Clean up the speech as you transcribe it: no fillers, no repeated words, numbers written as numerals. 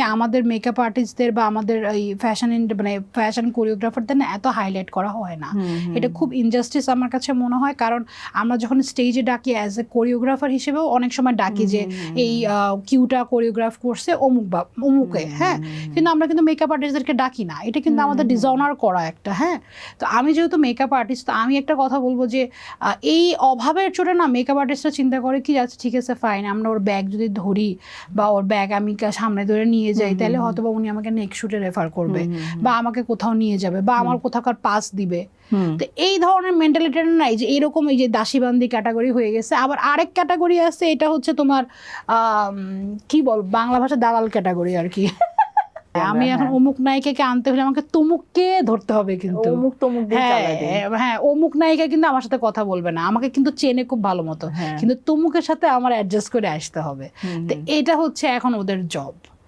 আমাদের মেকআপ আর্টিস্টদের বা আমাদের এই মানে ফ্যাশন কোরিওগ্রাফারদের না এত হাইলাইট করা হয় না। এটা খুব ইনজাস্টিস আমার কাছে মনে হয়, কারণ আমরা যখন স্টেজে ডাকি অ্যাজ এ কোরিওগ্রাফার হিসেবেও অনেক সময় ডাকি যে এই কিউটা কোরিওগ্রাফ করছে অমুক বা অমুকে, হ্যাঁ, কিন্তু আমরা কিন্তু মেকআপ আর্টিস্টদেরকে ডাকি না। এটা কিন্তু আমাদের ডিসঅনার করা একটা, হ্যাঁ। তো আমি যেহেতু মেকআপ আর্টিস্ট, তো আমি একটা কথা বলবো যে এই অভাবের চোটে না মেকআপ আর্টিস্টরা চিন্তা করে কি আচ্ছা ঠিক আছে ফাইন, আমরা ওর ব্যাগ যদি ধরি বা ওর ব্যাগ আমি সামনে ধরে নিয়ে যাই তাহলে হয়তো বা উনি আমাকে নেক্সট শুটে রেফার করবে বা আমাকে কোথাও নিয়ে যাবে বা আমার কোথাকার পাস দিবে। তো এই ধরনের মেন্টালিটিটা নাই যে এরকম এই যে দাসীবান্দি ক্যাটাগরি হয়ে গেছে। আবার আরেক ক্যাটাগরি আছে, এটা হচ্ছে তোমার কি বল বাংলা ভাষা দালাল ক্যাটাগরি আর কি। আমি এখন অমুক নায়িকাকে আনতে হলে আমাকে তমুককে ধরতে হবে, কিন্তু হ্যাঁ অমুক নায়িকা কিন্তু আমার সাথে কথা বলবে না, আমাকে কিন্তু চেনে খুব ভালো মতো, কিন্তু তমুকের সাথে আমার অ্যাডজাস্ট করে আসতে হবে। তো এটা হচ্ছে এখন ওদের জব।